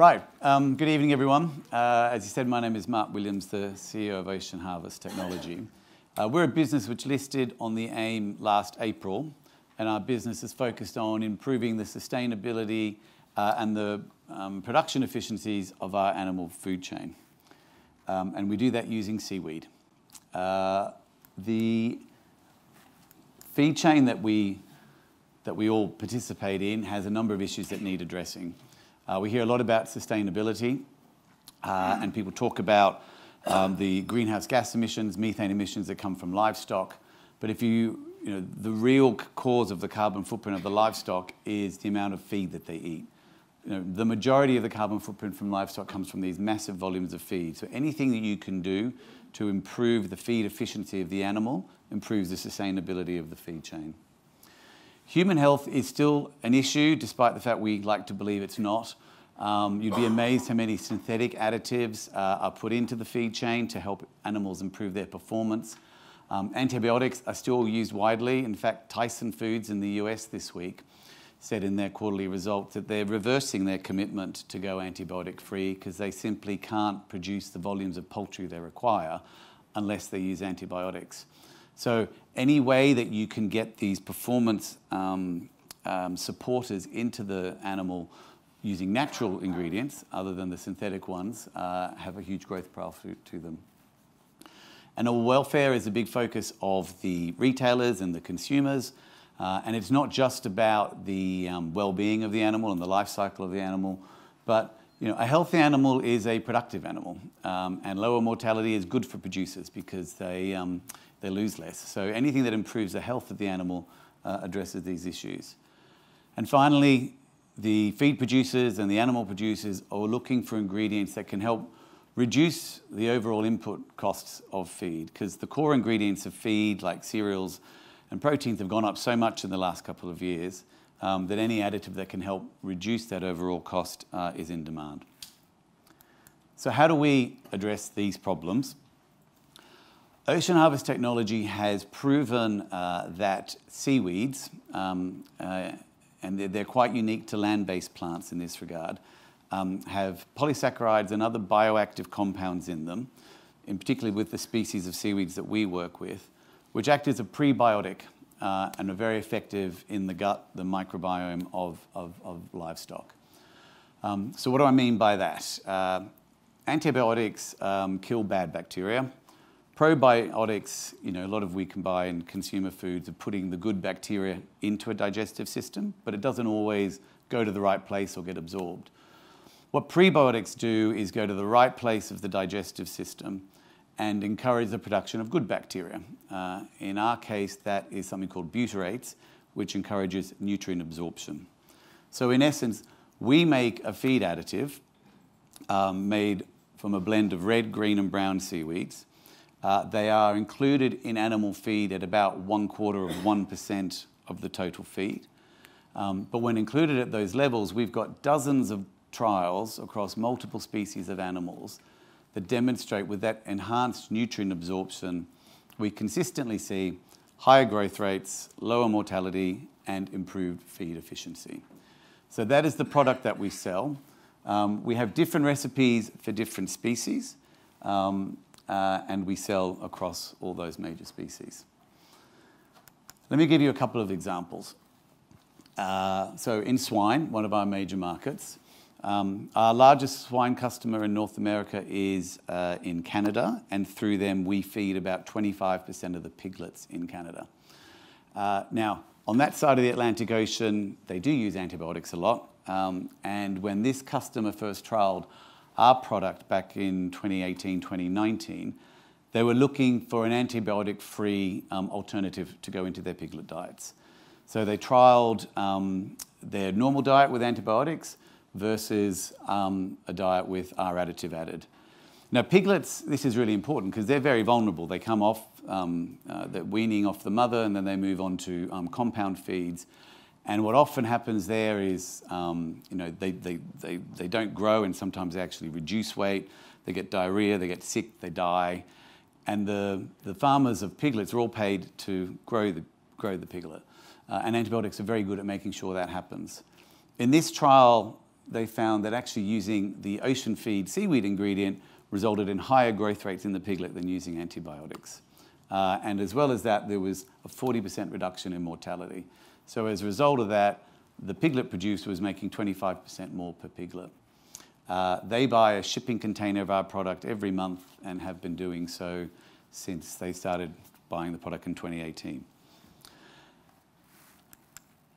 Right, good evening everyone. As you said, my name is Mark Williams, the CEO of Ocean Harvest Technology. We're a business which listed on the AIM last April, and our business is focused on improving the sustainability and the production efficiencies of our animal food chain. And we do that using seaweed. The feed chain that we all participate in has a number of issues that need addressing. We hear a lot about sustainability, and people talk about the greenhouse gas emissions, methane emissions that come from livestock. But if the real cause of the carbon footprint of the livestock is the amount of feed that they eat. The majority of the carbon footprint from livestock comes from these massive volumes of feed. So anything that you can do to improve the feed efficiency of the animal improves the sustainability of the feed chain. Human health is still an issue, despite the fact we like to believe it's not. You'd be amazed how many synthetic additives are put into the feed chain to help animals improve their performance. Antibiotics are still used widely. In fact, Tyson Foods in the US this week said in their quarterly results that they're reversing their commitment to go antibiotic-free because they simply can't produce the volumes of poultry they require unless they use antibiotics. So any way that you can get these performance supporters into the animal using natural ingredients, other than the synthetic ones, have a huge growth profile to them. Animal welfare is a big focus of the retailers and the consumers, and it's not just about the well-being of the animal and the life cycle of the animal, but a healthy animal is a productive animal, and lower mortality is good for producers because they lose less. So anything that improves the health of the animal addresses these issues. And finally, the feed producers and the animal producers are looking for ingredients that can help reduce the overall input costs of feed, because the core ingredients of feed, like cereals and proteins, have gone up so much in the last couple of years that any additive that can help reduce that overall cost is in demand. So how do we address these problems? Ocean Harvest Technology has proven that seaweeds, and they're quite unique to land-based plants in this regard, have polysaccharides and other bioactive compounds in them, in particularly with the species of seaweeds that we work with, which act as a prebiotic and are very effective in the gut, the microbiome of livestock. So what do I mean by that? Antibiotics kill bad bacteria. Probiotics, a lot of we can buy in consumer foods, are putting the good bacteria into a digestive system, but it doesn't always go to the right place or get absorbed. What prebiotics do is go to the right place of the digestive system and encourage the production of good bacteria. In our case, that is something called butyrates, which encourages nutrient absorption. So in essence, we make a feed additive made from a blend of red, green, and brown seaweeds. They are included in animal feed at about 1/4% of the total feed. But when included at those levels, we've got dozens of trials across multiple species of animals that demonstrate with that enhanced nutrient absorption, we consistently see higher growth rates, lower mortality, and improved feed efficiency. So that is the product that we sell. We have different recipes for different species. And we sell across all those major species. Let me give you a couple of examples. So in swine, one of our major markets, our largest swine customer in North America is in Canada, and through them we feed about 25% of the piglets in Canada. Now, on that side of the Atlantic Ocean, they do use antibiotics a lot, and when this customer first trialed our product back in 2018, 2019, they were looking for an antibiotic-free alternative to go into their piglet diets. So they trialed their normal diet with antibiotics versus a diet with our additive added. Now piglets, this is really important because they're very vulnerable. They come off, they're weaning off the mother, and then they move on to compound feeds. And what often happens there is, they don't grow, and sometimes they actually reduce weight. They get diarrhea, they get sick, they die. And the farmers of piglets are all paid to grow the piglet. And antibiotics are very good at making sure that happens. In this trial, they found that actually using the OceanFeed seaweed ingredient resulted in higher growth rates in the piglet than using antibiotics. And as well as that, there was a 40% reduction in mortality. So as a result of that, the piglet producer was making 25% more per piglet. They buy a shipping container of our product every month and have been doing so since they started buying the product in 2018.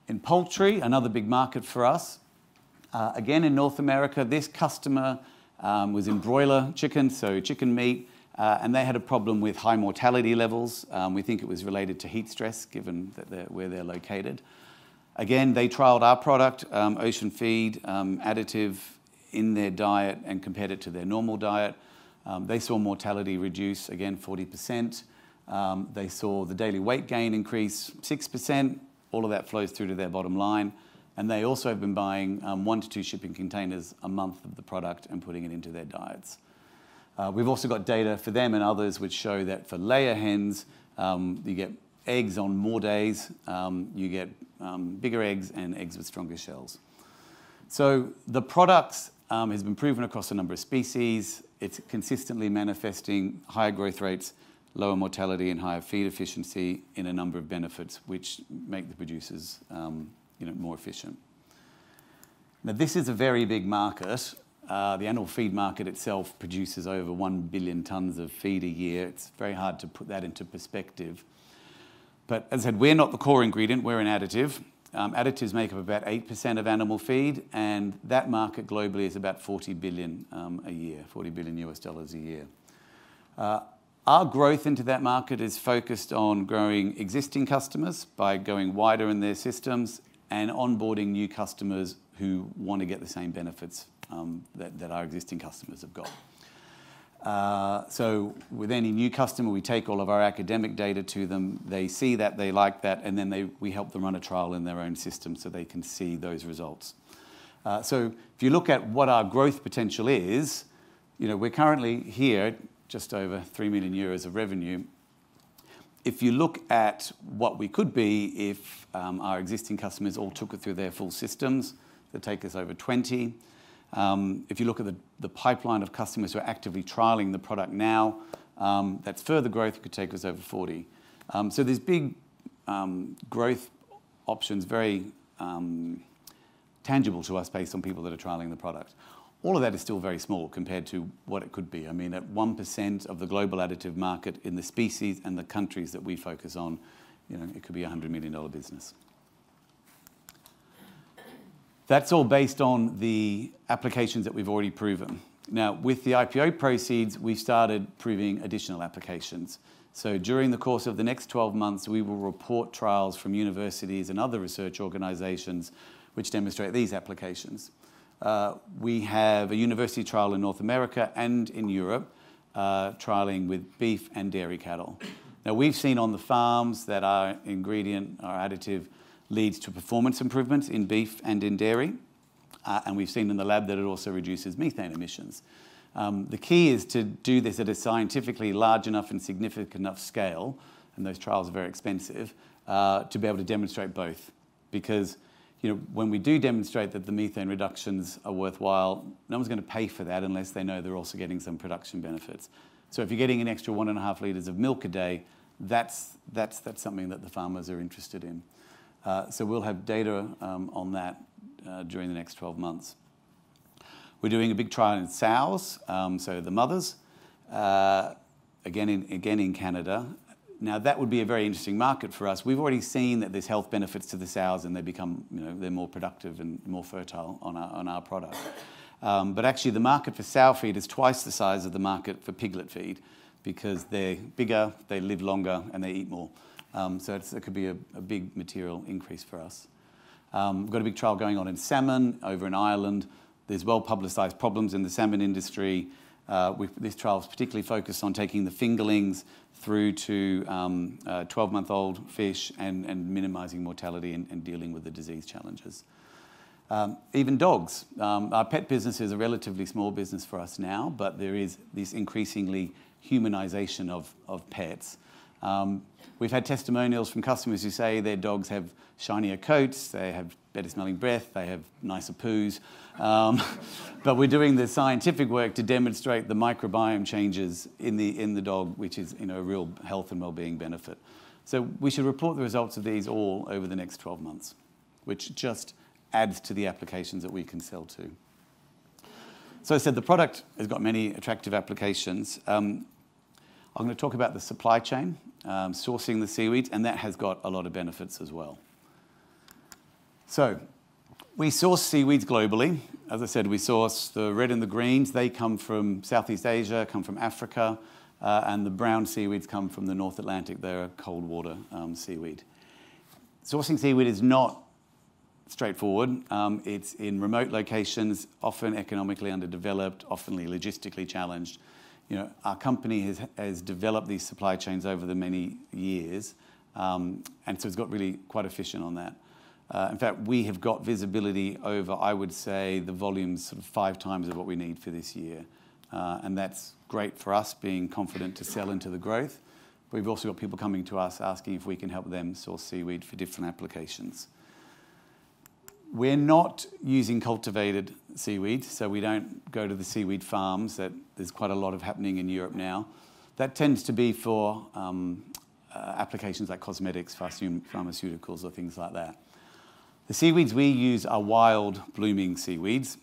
In poultry, another big market for us. Again, in North America, this customer was in broiler chicken, so chicken meat, and they had a problem with high mortality levels. We think it was related to heat stress, given that where they're located. Again, they trialed our product, OceanFeed, additive in their diet and compared it to their normal diet. They saw mortality reduce, again, 40%. They saw the daily weight gain increase 6%. All of that flows through to their bottom line. And they also have been buying 1 to 2 shipping containers a month of the product and putting it into their diets. We've also got data for them and others which show that for layer hens, you get eggs on more days, you get bigger eggs and eggs with stronger shells. So the product has been proven across a number of species. It's consistently manifesting higher growth rates, lower mortality and higher feed efficiency in a number of benefits which make the producers more efficient. Now this is a very big market. The animal feed market itself produces over 1 billion tonnes of feed a year. It's very hard to put that into perspective. But as I said, we're not the core ingredient, we're an additive. Additives make up about 8% of animal feed, and that market globally is about $40 billion a year, $40 billion US dollars a year. Our growth into that market is focused on growing existing customers by going wider in their systems and onboarding new customers who want to get the same benefits that our existing customers have got. So with any new customer, we take all of our academic data to them. They see that, they like that, and then we help them run a trial in their own system so they can see those results. So if you look at what our growth potential is, we're currently here just over 3 million euros of revenue. If you look at what we could be if our existing customers all took it through their full systems, that take us over 20. If you look at the pipeline of customers who are actively trialing the product now, that's further growth could take us over 40. So there's big growth options, very tangible to us based on people that are trialing the product. All of that is still very small compared to what it could be. I mean, at 1% of the global additive market in the species and the countries that we focus on, it could be a $100 million business. That's all based on the applications that we've already proven. Now, with the IPO proceeds, we've started proving additional applications. So during the course of the next 12 months, we will report trials from universities and other research organizations which demonstrate these applications. We have a university trial in North America and in Europe, trialing with beef and dairy cattle. Now, we've seen on the farms that our ingredient, our additive, leads to performance improvements in beef and in dairy. And we've seen in the lab that it also reduces methane emissions. The key is to do this at a scientifically large enough and significant enough scale, and those trials are very expensive, to be able to demonstrate both. Because when we do demonstrate that the methane reductions are worthwhile, no one's going to pay for that unless they know they're also getting some production benefits. So if you're getting an extra 1.5 litres of milk a day, that's something that the farmers are interested in. So we'll have data on that during the next 12 months. We're doing a big trial in sows, so the mothers, again in Canada. Now that would be a very interesting market for us. We've already seen that there's health benefits to the sows, and they become, they're more productive and more fertile on our product. But actually, the market for sow feed is twice the size of the market for piglet feed, because they're bigger, they live longer, and they eat more. So it could be a big material increase for us. We've got a big trial going on in salmon over in Ireland. There's well-publicised problems in the salmon industry. This trial is particularly focused on taking the fingerlings through to 12-month-old fish and minimising mortality and dealing with the disease challenges. Even dogs. Our pet business is a relatively small business for us now, but there is this increasingly humanisation of pets. We've had testimonials from customers who say their dogs have shinier coats, they have better smelling breath, they have nicer poos. But we're doing the scientific work to demonstrate the microbiome changes in the dog, which is a real health and well-being benefit. So we should report the results of these all over the next 12 months, which just adds to the applications that we can sell to. So I said the product has got many attractive applications. I'm going to talk about the supply chain, sourcing the seaweeds, and that has got a lot of benefits as well. So we source seaweeds globally. As I said, we source the red and the greens. They come from Southeast Asia, come from Africa, and the brown seaweeds come from the North Atlantic. They're a cold water seaweed. Sourcing seaweed is not straightforward. It's in remote locations, often economically underdeveloped, often logistically challenged. Our company has developed these supply chains over the many years, and so it's got really quite efficient on that. In fact, we have got visibility over, I would say, the volumes sort of 5 times of what we need for this year. And that's great for us, being confident to sell into the growth. But we've also got people coming to us asking if we can help them source seaweed for different applications. We're not using cultivated seaweed, so we don't go to the seaweed farms. There's quite a lot of happening in Europe now. That tends to be for applications like cosmetics, pharmaceuticals, or things like that. The seaweeds we use are wild blooming seaweeds,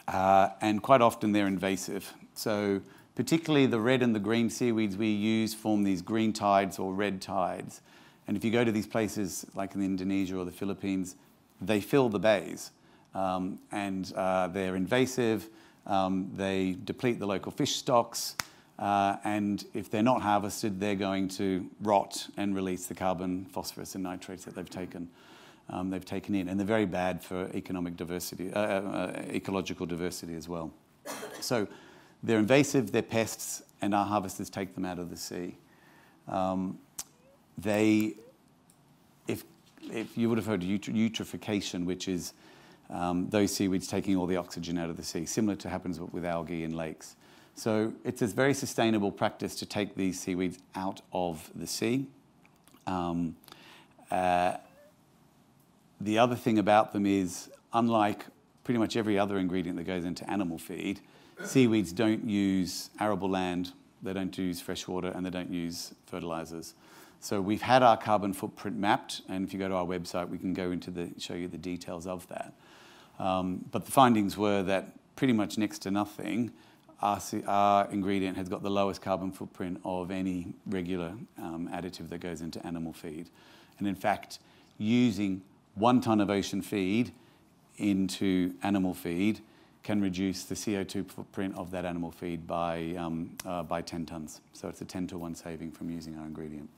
and quite often they're invasive. So particularly the red and the green seaweeds we use form these green tides or red tides. And if you go to these places like in Indonesia or the Philippines, they fill the bays, and they're invasive. They deplete the local fish stocks, and if they're not harvested, they're going to rot and release the carbon, phosphorus, and nitrates that they've taken in, and they're very bad for economic diversity, ecological diversity as well. So they're invasive, they're pests, and our harvesters take them out of the sea. If you would have heard of eutrophication, which is those seaweeds taking all the oxygen out of the sea, similar to happens with algae in lakes. So it's a very sustainable practice to take these seaweeds out of the sea. The other thing about them is, unlike pretty much every other ingredient that goes into animal feed, seaweeds don't use arable land, they don't use fresh water, and they don't use fertilizers. So we've had our carbon footprint mapped, and if you go to our website, we can go into show you the details of that. But the findings were that pretty much next to nothing, our ingredient has got the lowest carbon footprint of any regular additive that goes into animal feed. And in fact, using 1 ton of ocean feed into animal feed can reduce the CO2 footprint of that animal feed by 10 tons. So it's a 10-to-1 saving from using our ingredient.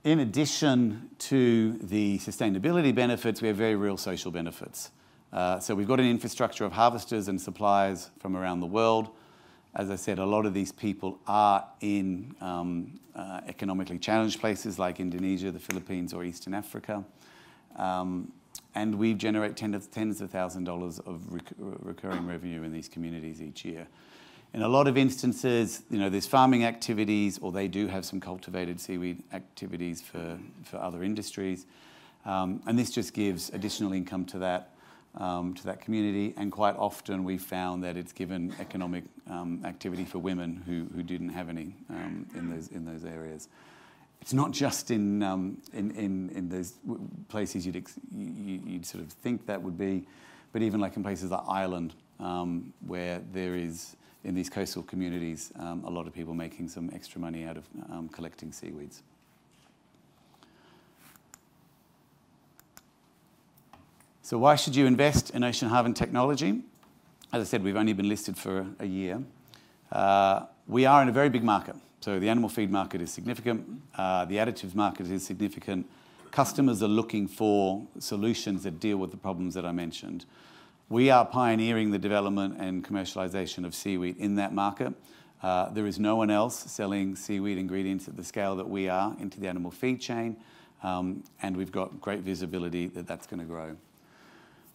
In addition to the sustainability benefits, we have very real social benefits. So we've got an infrastructure of harvesters and suppliers from around the world. As I said, a lot of these people are in economically challenged places like Indonesia, the Philippines, or Eastern Africa. And we generate tens of thousands of dollars of recurring revenue in these communities each year. In a lot of instances, there's farming activities, or they do have some cultivated seaweed activities for other industries. And this just gives additional income to that community. And quite often we found that it's given economic activity for women who didn't have any in those areas. It's not just in those places you'd sort of think that would be, but even like in places like Ireland, where there is, in these coastal communities, a lot of people making some extra money out of collecting seaweeds. So why should you invest in Ocean Haven technology? As I said, we've only been listed for a year. We are in a very big market. So the animal feed market is significant. The additives market is significant. Customers are looking for solutions that deal with the problems that I mentioned. We are pioneering the development and commercialization of seaweed in that market. There is no one else selling seaweed ingredients at the scale that we are into the animal feed chain, and we've got great visibility that that's going to grow.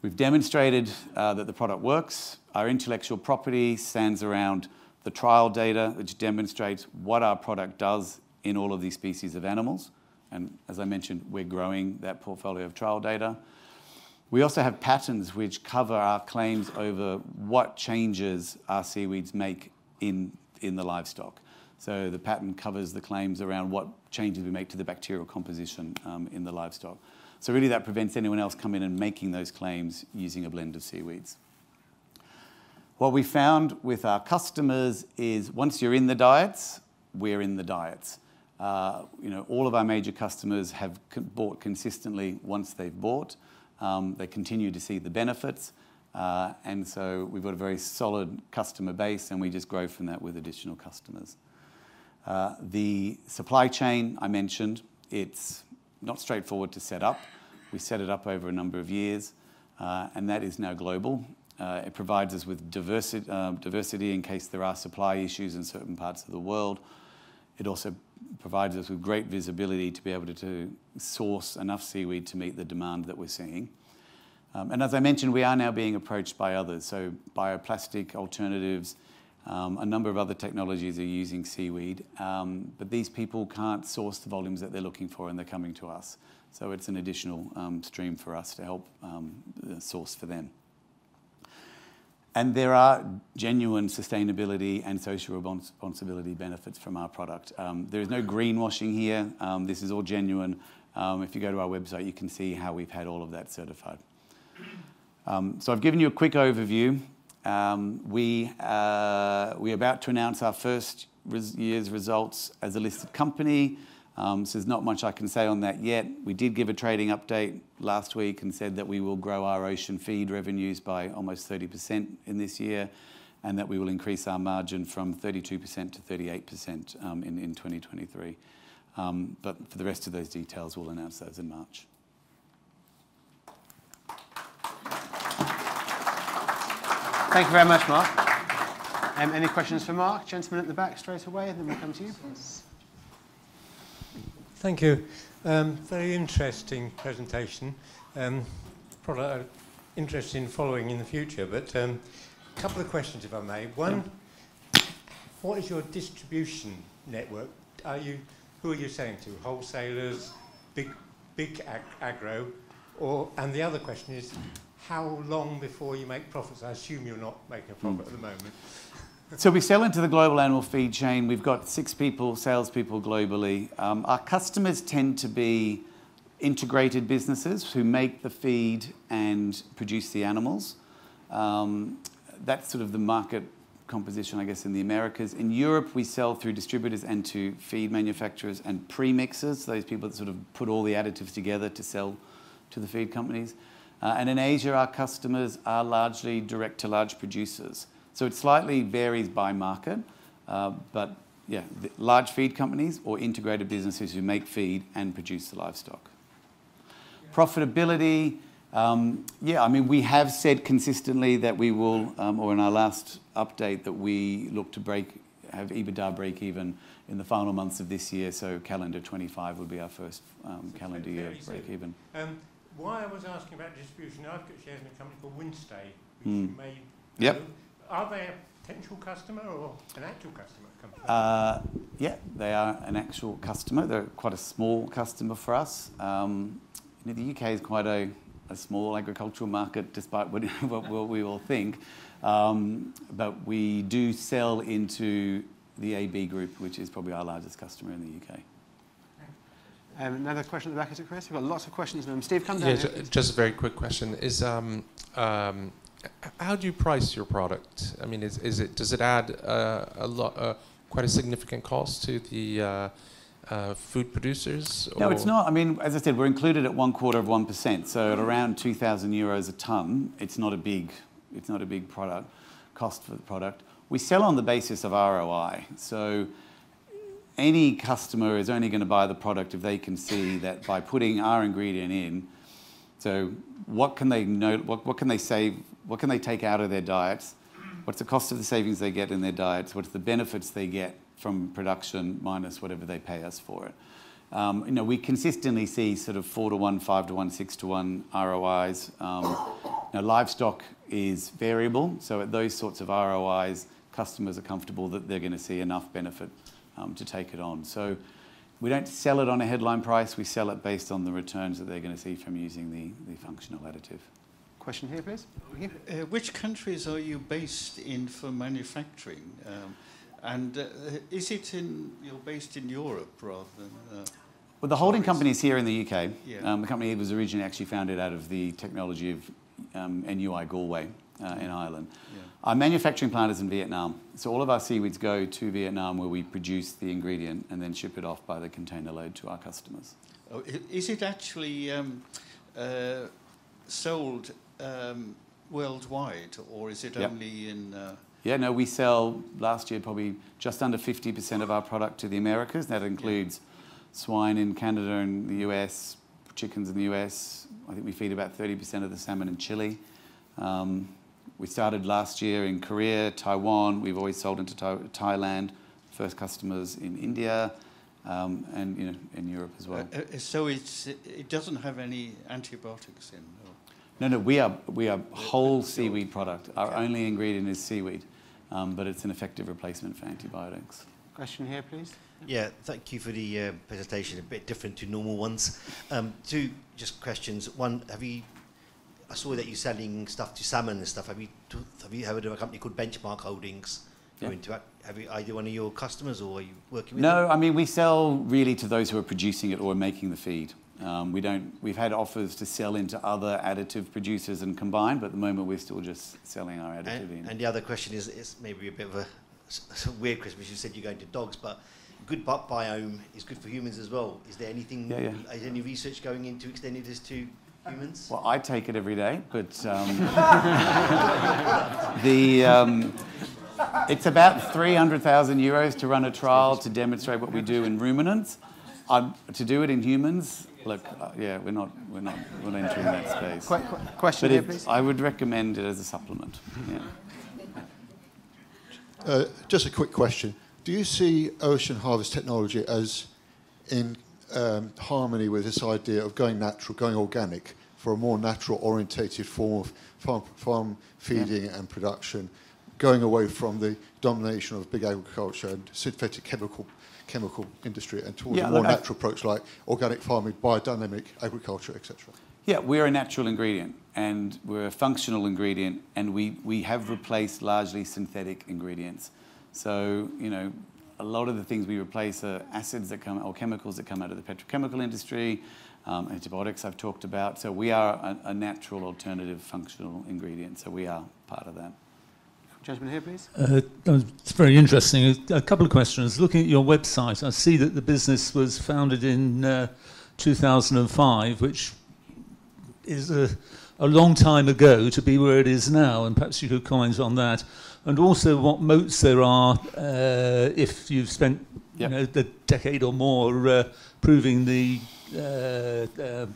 We've demonstrated that the product works. Our intellectual property stands around the trial data, which demonstrates what our product does in all of these species of animals. And as I mentioned, we're growing that portfolio of trial data. We also have patents which cover our claims over what changes our seaweeds make in the livestock. So the patent covers the claims around what changes we make to the bacterial composition in the livestock. So really that prevents anyone else coming in and making those claims using a blend of seaweeds. What we found with our customers is once you're in the diets, we're in the diets. All of our major customers have bought consistently once they've bought. They continue to see the benefits. And so we've got a very solid customer base, and we just grow from that with additional customers. The supply chain, I mentioned, it's not straightforward to set up. We set it up over a number of years, and that is now global. It provides us with diversity in case there are supply issues in certain parts of the world. It also provides us with great visibility to be able to source enough seaweed to meet the demand that we're seeing. And as I mentioned, we are now being approached by others. So bioplastic alternatives, a number of other technologies are using seaweed, but these people can't source the volumes that they're looking for, and they're coming to us. So it's an additional stream for us to help source for them. And there are genuine sustainability and social responsibility benefits from our product. There is no greenwashing here. This is all genuine. If you go to our website, you can see how we've had all of that certified. So I've given you a quick overview. We're about to announce our first year's results as a listed company. So there's not much I can say on that yet. We did give a trading update last week and said that we will grow our OceanFeed revenues by almost 30% in this year, and that we will increase our margin from 32% to 38% in 2023. But for the rest of those details, we'll announce those in March. Thank you very much, Mark. Any questions for Mark? Gentleman at the back straight away, and then we'll come to you. Thank you. Very interesting presentation. Probably interested in following in the future, but a couple of questions, if I may. One, what is your distribution network? Who are you selling to? Wholesalers, big agro, and the other question is, how long before you make profits? I assume you're not making a profit at the moment. So we sell into the global animal feed chain. We've got 6 salespeople globally. Our customers tend to be integrated businesses who make the feed and produce the animals. That's sort of the market composition, I guess, in the Americas. In Europe, we sell through distributors and to feed manufacturers and premixers, those people that sort of put all the additives together to sell to the feed companies. And in Asia, our customers are largely direct to large producers. So it slightly varies by market, but yeah, large feed companies or integrated businesses who make feed and produce the livestock. Profitability, I mean, we have said consistently that we will, or in our last update, that we look to have EBITDA break even in the final months of this year. So calendar 25 would be our first calendar year break even. Why I was asking about distribution, I've got shares in a company called Winstay, which you may know. Yep. Are they a potential customer or an actual customer company? Yeah, they are an actual customer. They're quite a small customer for us. The UK is quite a small agricultural market, despite what we all think. But we do sell into the AB Group, which is probably our largest customer in the UK. Another question at the back, is it, Chris? We've got lots of questions. Steve, come down. Yeah, just a very quick question. Is how do you price your product? I mean, does it add quite a significant cost to the food producers? No, it's not. I mean, as I said, we're included at 0.25%. So at around €2,000 a tonne, it's not a big product cost for the product. We sell on the basis of ROI. So any customer is only going to buy the product if they can see that by putting our ingredient in. So what can they know? What can they save? What can they take out of their diets? What's the cost of the savings they get in their diets? What's the benefits they get from production minus whatever they pay us for it? We consistently see sort of 4-to-1, 5-to-1, 6-to-1 ROIs. Livestock is variable, so at those sorts of ROIs, customers are comfortable that they're going to see enough benefit to take it on. So we don't sell it on a headline price. We sell it based on the returns that they're going to see from using the functional additive. Question here, please. Which countries are you based in for manufacturing? And is it you're based in Europe rather than... Well, the holding company is here in the UK. Yeah. The company was originally actually founded out of the technology of NUI Galway in Ireland. Yeah. Our manufacturing plant is in Vietnam. So all of our seaweeds go to Vietnam where we produce the ingredient and then ship it off by the container load to our customers. Oh, is it actually sold worldwide, or is it only in... Yeah, no, we sell last year probably just under 50% of our product to the Americas. That includes swine in Canada and the US, chickens in the US. I think we feed about 30% of the salmon in Chile. We started last year in Korea, Taiwan. We've always sold into Thailand. First customers in India, and in Europe as well. So it doesn't have any antibiotics in? Or? No, we are whole seaweed product. Our only ingredient is seaweed, but it's an effective replacement for antibiotics. Question here, please. Yeah, thank you for the presentation. A bit different to normal ones. Two just questions. One, I saw that you're selling stuff to salmon and stuff. Have you heard of a company called Benchmark Holdings? Yeah. Are they one of your customers, or are you working with No, them? I mean, we sell really to those who are producing it or making the feed. We've had offers to sell into other additive producers and combine, but at the moment we're still just selling our additive in. And the other question is maybe a bit of a weird question, because you said you're going to dogs, but good butt biome is good for humans as well. Is there anything, is any research going into extending this to humans? Well, I take it every day, but it's about 300,000 euros to run a trial to demonstrate what we do in ruminants. To do it in humans, look, we're not entering that space. Question here, please. I would recommend it as a supplement. Yeah. Just a quick question. Do you see ocean harvest technology as in harmony with this idea of going natural, going organic, for a more natural orientated form of farm feeding and production, going away from the domination of big agriculture and synthetic chemical industry, and towards a more natural approach like organic farming, biodynamic agriculture, etc.? Yeah, we're a natural ingredient and we're a functional ingredient, and we have replaced largely synthetic ingredients. So, a lot of the things we replace are acids that come, or chemicals that come out of the petrochemical industry, antibiotics I've talked about. So we are a natural alternative functional ingredient, so we are part of that. Gentleman here, please. It's very interesting. A couple of questions. Looking at your website, I see that the business was founded in 2005, which is a long time ago to be where it is now, and perhaps you could comment on that. And also what moats there are if you've spent a decade or more proving the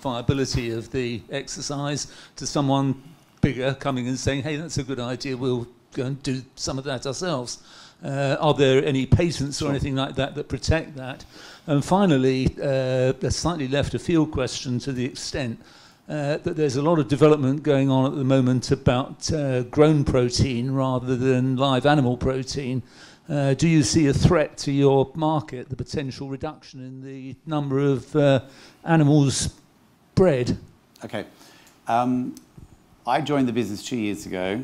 viability of the exercise to someone bigger coming and saying, hey, that's a good idea, we'll go and do some of that ourselves. Are there any patents or anything like that that protect that? And finally, a slightly left of field question to the extent that there's a lot of development going on at the moment about grown protein rather than live animal protein. Do you see a threat to your market, the potential reduction in the number of animals bred? Okay. I joined the business 2 years ago.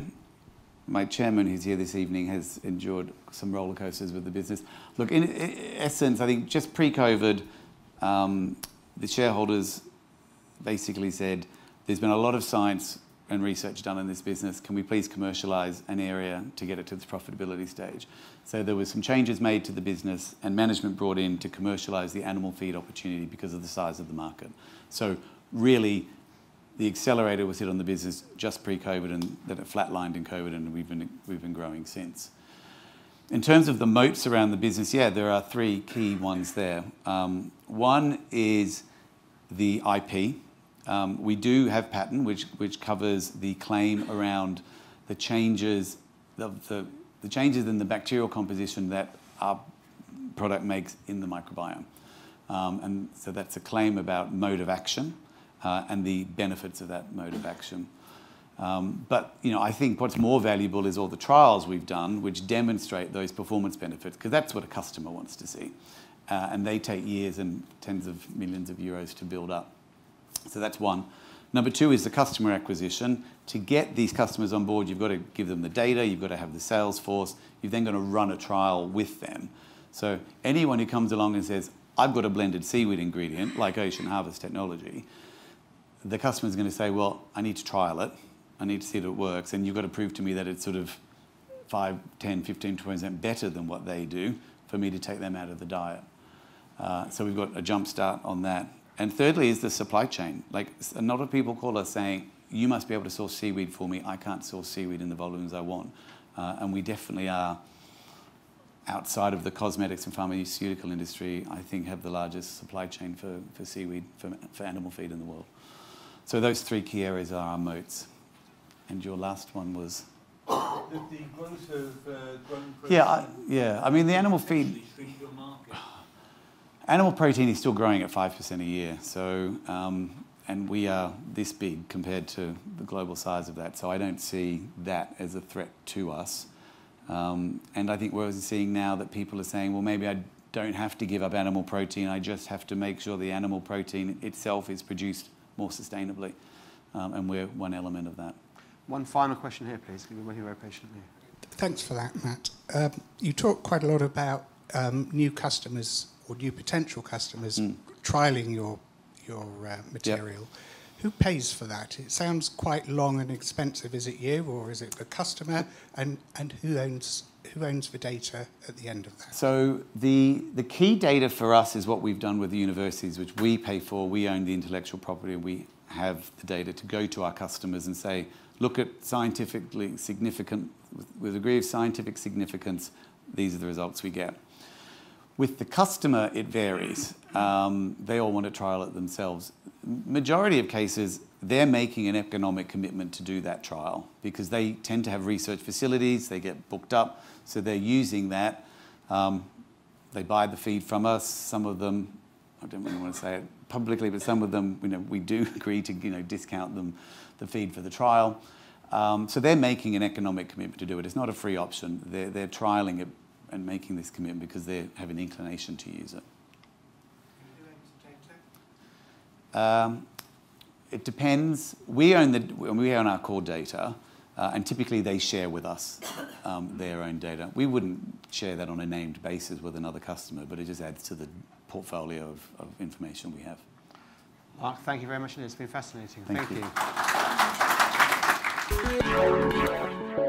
My chairman, who's here this evening, has endured some roller coasters with the business. Look, in essence, I think just pre-COVID, the shareholders basically said, there's been a lot of science and research done in this business. Can we please commercialise an area to get it to this profitability stage? So there were some changes made to the business, and management brought in to commercialise the animal feed opportunity because of the size of the market. So really, the accelerator was hit on the business just pre-COVID, and then it flatlined in COVID, and we've been growing since. In terms of the moats around the business, there are three key ones there. One is the IP. We do have patent which covers the claim around the changes the changes in the bacterial composition that our product makes in the microbiome, and so that's a claim about mode of action and the benefits of that mode of action. But I think what's more valuable is all the trials we've done which demonstrate those performance benefits, because that's what a customer wants to see. and they take years and tens of millions of euros to build up. So that's one. Number two is the customer acquisition. To get these customers on board, you've got to give them the data, you've got to have the sales force, you've then got to run a trial with them. So anyone who comes along and says, I've got a blended seaweed ingredient, like Ocean Harvest technology, the customer's going to say, well, I need to trial it, I need to see that it works, and you've got to prove to me that it's sort of 5, 10, 15, 20% better than what they do for me to take them out of the diet. So we've got a jump start on that. And thirdly is the supply chain. Like, a lot of people call us saying, you must be able to source seaweed for me. I can't source seaweed in the volumes I want. And we definitely are, outside of the cosmetics and pharmaceutical industry, I think have the largest supply chain for seaweed, for animal feed in the world. So those three key areas are our moats. And your last one was? The growth of grown protein. Yeah. I mean, the animal feed... Animal protein is still growing at 5% a year, so and we are this big compared to the global size of that. So I don't see that as a threat to us. And I think we're seeing now that people are saying, well, maybe I don't have to give up animal protein. I just have to make sure the animal protein itself is produced more sustainably, and we're one element of that. One final question here, please. We'll be very patiently. Thanks for that, Matt. You talk quite a lot about new customers or new potential customers trialling your material. Yep. Who pays for that? It sounds quite long and expensive. Is it you or is it the customer? And who owns the data at the end of that? So the key data for us is what we've done with the universities, which we pay for. We own the intellectual property, and we have the data to go to our customers and say, look at scientifically significant, with a degree of scientific significance, these are the results we get. With the customer, it varies. They all want to trial it themselves. Majority of cases, they're making an economic commitment to do that trial because they tend to have research facilities, they get booked up, so they're using that. They buy the feed from us. Some of them, I don't really want to say it publicly, but some of them, we do agree to discount them the feed for the trial. So they're making an economic commitment to do it. It's not a free option. They're trialing it and making this commitment because they have an inclination to use it. It depends. We own our core data, and typically they share with us their own data. We wouldn't share that on a named basis with another customer, but it just adds to the portfolio of information we have. Mark, thank you very much. It's been fascinating. Thank you. Thank you.